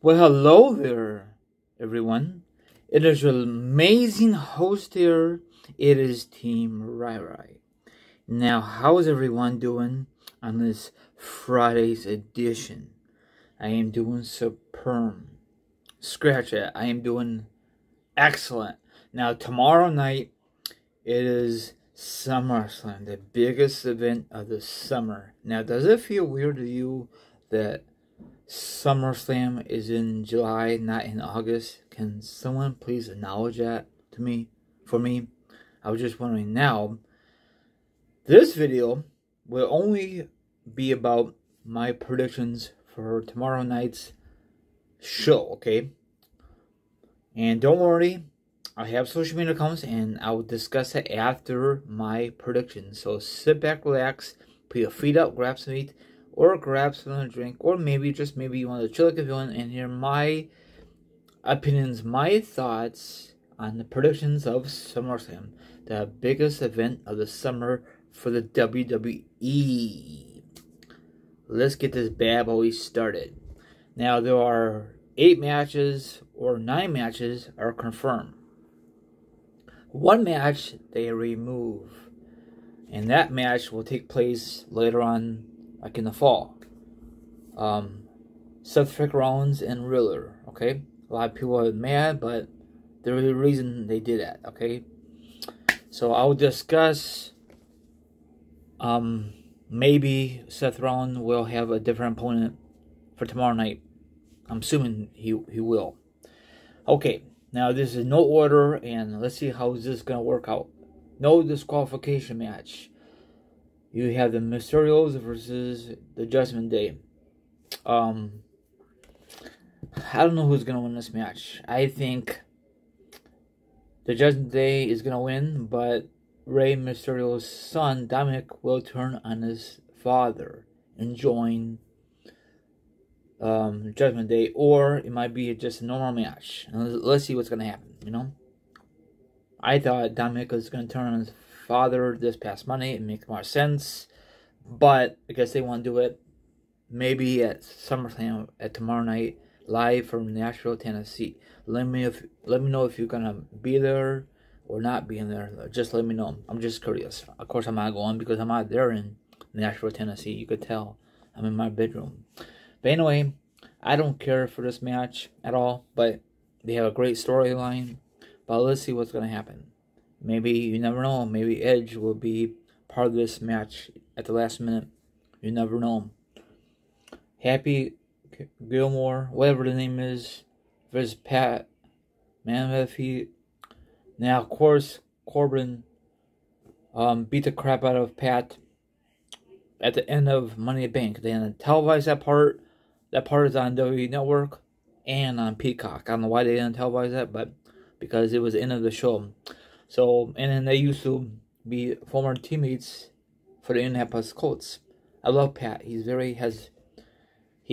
Well, hello there, everyone. It is your amazing host here. It is Team Rai. Now, how is everyone doing on this Friday's edition? I am doing superb. Scratch it. I am doing excellent. Now, tomorrow night, it is SummerSlam, the biggest event of the summer. Now, does it feel weird to you that SummerSlam is in July, not in August? Can someone please acknowledge that to me? For me, I was just wondering. Now, this video will only be about my predictions for tomorrow night's show, okay? And don't worry, I have social media accounts and I will discuss it after my predictions. So sit back, relax, put your feet up, grab some meat, or grab some drink, or maybe, just maybe, you want to chill like a villain and hear my opinions, my thoughts on the predictions of SummerSlam, the biggest event of the summer for the WWE. Let's get this bad boy started. Now, there are 8 matches, or 9 matches are confirmed. One match they remove, and that match will take place later on, like in the fall. Seth Rollins and Riddler, okay? A lot of people are mad, but there's a reason they did that, okay? So I will discuss, maybe Seth Rollins will have a different opponent for tomorrow night. I'm assuming he will. Okay, now this is no order, and let's see how this is going to work out. No disqualification match. You have the Mysterios versus the Judgment Day. I don't know who's going to win this match. I think the Judgment Day is going to win, but Rey Mysterio's son, Dominic, will turn on his father and join Judgment Day, or it might be just a normal match. And let's see what's going to happen, you know? I thought Dominic was going to turn on his father this past Monday. It makes more sense, but I guess they want to do it maybe at SummerSlam at tomorrow night, live from Nashville, Tennessee. Let me know if you're gonna be there or not be in there. Just let me know. I'm just curious. Of course, I'm not going because I'm not there in Nashville, Tennessee. You could tell I'm in my bedroom. But anyway, I don't care for this match at all. But they have a great storyline. But let's see what's gonna happen. Maybe, you never know, maybe Edge will be part of this match at the last minute. You never know. Happy Gilmore, whatever the name is, versus Pat McAfee. Now, of course, Corbin beat the crap out of Pat at the end of Money in the Bank. They didn't televise that part. That part is on WWE Network and on Peacock. I don't know why they didn't televise that, but because it was the end of the show. So, and then they used to be former teammates for the Indianapolis Colts. I love Pat. He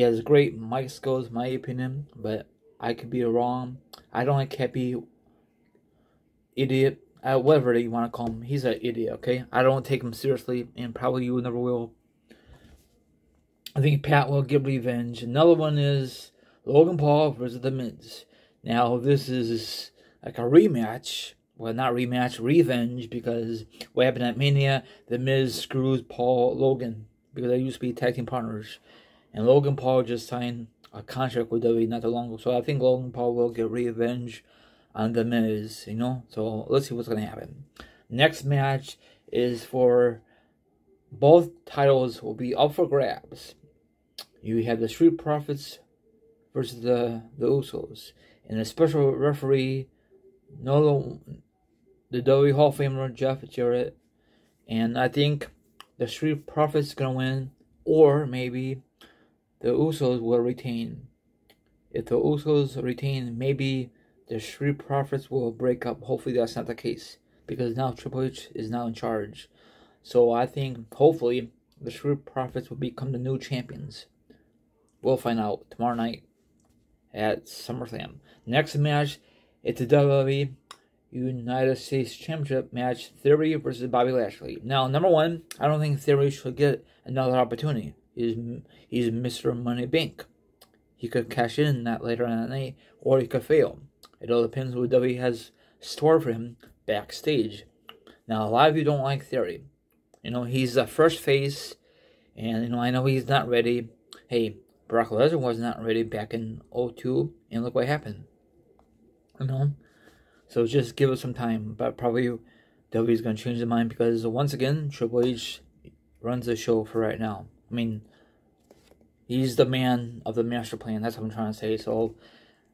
has great mic skills, my opinion, but I could be wrong. I don't like Happy Idiot, whatever you want to call him. He's an idiot, okay? I don't take him seriously, and probably you never will. I think Pat will get revenge. Another one is Logan Paul versus The Miz. Now, this is like a rematch. Well, not rematch, revenge, because what happened at Mania, The Miz screws Logan, because they used to be tag team partners. And Logan Paul just signed a contract with WWE not too long ago. So I think Logan Paul will get revenge on The Miz, you know. So let's see what's going to happen. Next match is for both titles will be up for grabs. You have the Street Profits versus the Usos. And a special referee, the WWE Hall of Famer Jeff Jarrett. And I think the Street Profits going to win, or maybe the Usos will retain. If the Usos retain, maybe the Street Profits will break up. Hopefully that's not the case, because now Triple H is now in charge. So I think, hopefully, the Street Profits will become the new champions. We'll find out tomorrow night at SummerSlam. Next match, it's the WWE United States Championship match, Theory versus Bobby Lashley. Now, number one, I don't think Theory should get another opportunity. He's Mr. Money Bank. he could cash in that later on that night, or he could fail. It all depends what WWE has stored for him backstage. Now, a lot of you don't like Theory. He's a fresh face, and, I know he's not ready. Hey, Brock Lesnar was not ready back in 2002, and look what happened. So just give it some time, but probably WWE's going to change their mind because, once again, Triple H runs the show for right now. He's the man of the master plan. That's what I'm trying to say. So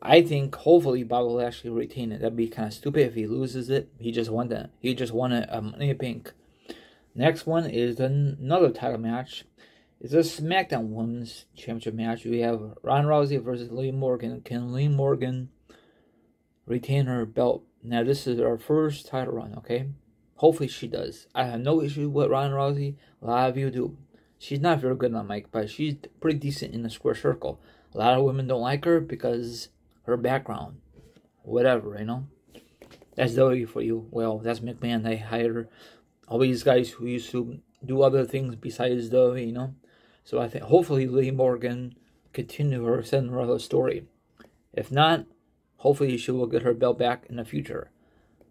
I think hopefully Bob will actually retain it. That'd be kind of stupid if he loses it. He just won that. He just won it Money in the Bank. Next one is another title match. It's a SmackDown Women's Championship match. We have Ronda Rousey versus Liv Morgan. Can Liv Morgan retain her belt? Now, this is our first title run, okay? Hopefully she does. I have no issue with Ronda Rousey. A lot of you do. She's not very good on the mic, but she's pretty decent in the square circle. A lot of women don't like her because her background. Whatever, That's WWE for you. Well, that's McMahon. They hired all these guys who used to do other things besides WWE, So I think hopefully Liv Morgan continue her Cinderella story. If not, hopefully she will get her belt back in the future.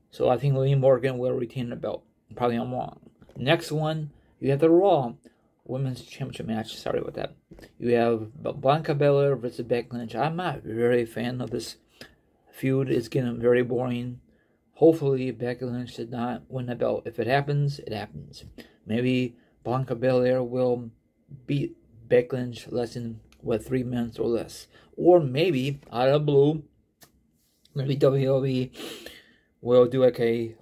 So I think Liv Morgan will retain the belt. Probably I'm wrong. Next one, you have the Raw Women's Championship match. Sorry about that. You have Bianca Belair versus Becky Lynch. I'm not very a fan of this feud. It's getting very boring. Hopefully Becky Lynch did not win the belt. If it happens, it happens. Maybe Bianca Belair will beat Becky Lynch less than 3 minutes or less. Or maybe out of the blue, maybe WWE will do like a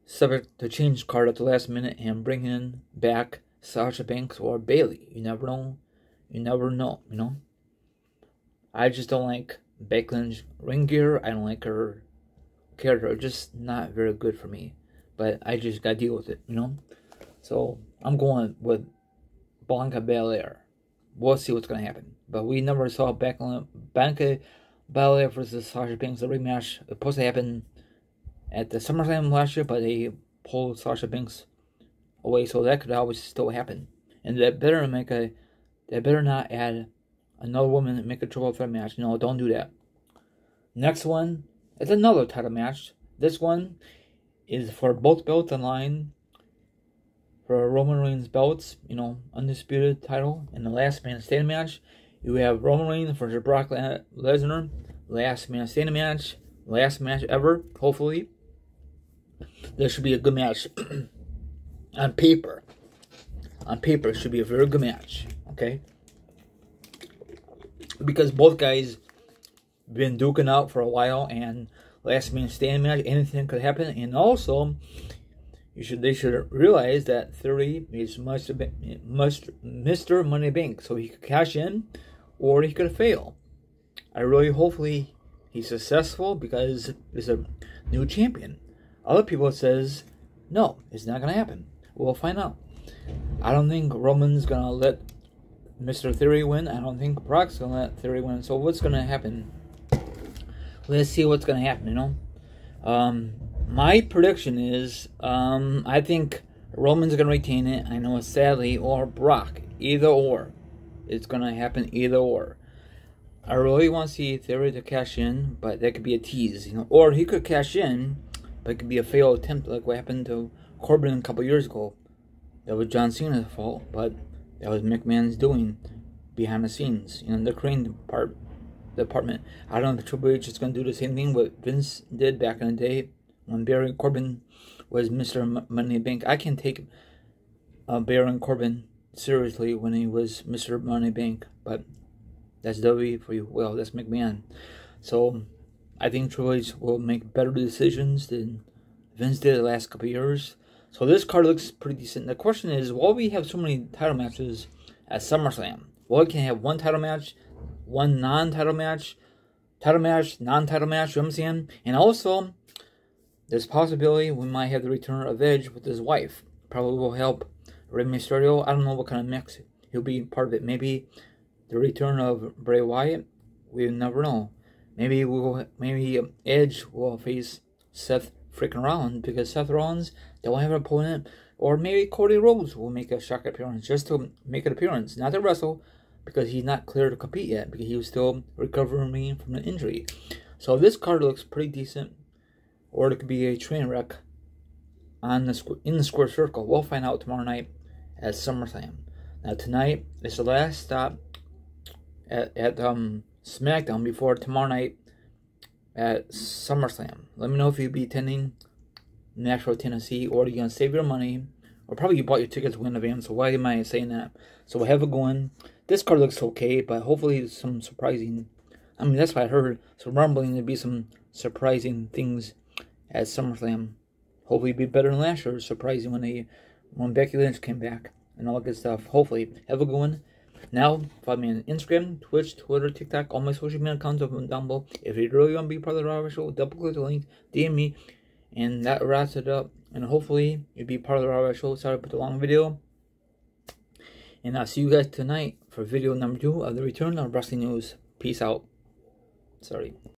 subject to change card at the last minute and bring in back Sasha Banks or Bayley. You never know. You never know, I just don't like Becky Lynch ring gear. I don't like her character. Just not very good for me. But I just gotta deal with it, So I'm going with Bianca Belair. We'll see what's gonna happen. But we never saw Bianca Belair versus Sasha Banks, the rematch. It was supposed to happen at the SummerSlam last year, but they pulled Sasha Banks away, so that could always still happen. And they better not add another woman and make a triple threat match. No, don't do that. Next one is another title match. This one is for both belts on line. For Roman Reigns belts, undisputed title. In the last man standing match, you have Roman Reigns versus Brock Lesnar. Last man standing match. Last match ever, hopefully. This should be a good match. On paper, it should be a very good match. Okay? Because both guys been duking out for a while, and last man standing match, anything could happen. And also, they should realize that Theory is Mr. Money Bank, so he could cash in or he could fail. Hopefully he's successful because he's a new champion. Other people says no, it's not gonna happen. We'll find out. I don't think Roman's gonna let Mr. Theory win. I don't think Brock's gonna let Theory win. So what's gonna happen? Let's see what's gonna happen. My prediction is, I think Roman's going to retain it. I know it's sadly, or Brock. Either or. It's going to happen either or. I really want to see Theory to cash in, but that could be a tease, Or he could cash in, but it could be a failed attempt like what happened to Corbin a couple years ago. That was John Cena's fault, but that was McMahon's doing behind the scenes, the crane department. I don't know if Triple H is going to do the same thing what Vince did back in the day. When Baron Corbin was Mr. Money in the Bank. I can take Baron Corbin seriously when he was Mr. Money in the Bank, but that's WWE for you. Well, that's McMahon. So I think Triple H will make better decisions than Vince did the last couple of years. So this card looks pretty decent. The question is, why we have so many title matches at SummerSlam? Well, we can have one title match, one non-title match, title match, non-title match, you know what I'm saying? And also, there's possibility we might have the return of Edge with his wife. Probably will help Rey Mysterio. I don't know what kind of mix he'll be part of it. Maybe the return of Bray Wyatt. We never know. Maybe Edge will face Seth freaking Rollins because Seth Rollins don't have an opponent. Or maybe Cody Rhodes will make a shock appearance just to make an appearance. Not to wrestle, because he's not clear to compete yet, because he was still recovering from an injury. So this card looks pretty decent, or it could be a train wreck in the square circle. We'll find out tomorrow night at SummerSlam. Now tonight is the last stop at SmackDown before tomorrow night at SummerSlam. Let me know if you'll be attending Nashville, Tennessee, or you're gonna save your money, or probably you bought your tickets in advance. So why am I saying that? So we'll have it going. This card looks okay, but hopefully some surprising. I mean, that's what I heard. So rumbling to be some surprising things at SummerSlam. Hopefully, it'll be better than last year. Surprising when Becky Lynch came back and all that good stuff. Hopefully, have a good one. Now, follow me on Instagram, Twitch, Twitter, TikTok, all my social media accounts are down below. If you really want to be part of the Raw Show, double click the link, DM me, and that wraps it up. And hopefully, you'll be part of the Raw Show. Sorry for the long video. And I'll see you guys tonight for video number 2 of the return of wrestling news. Peace out. Sorry.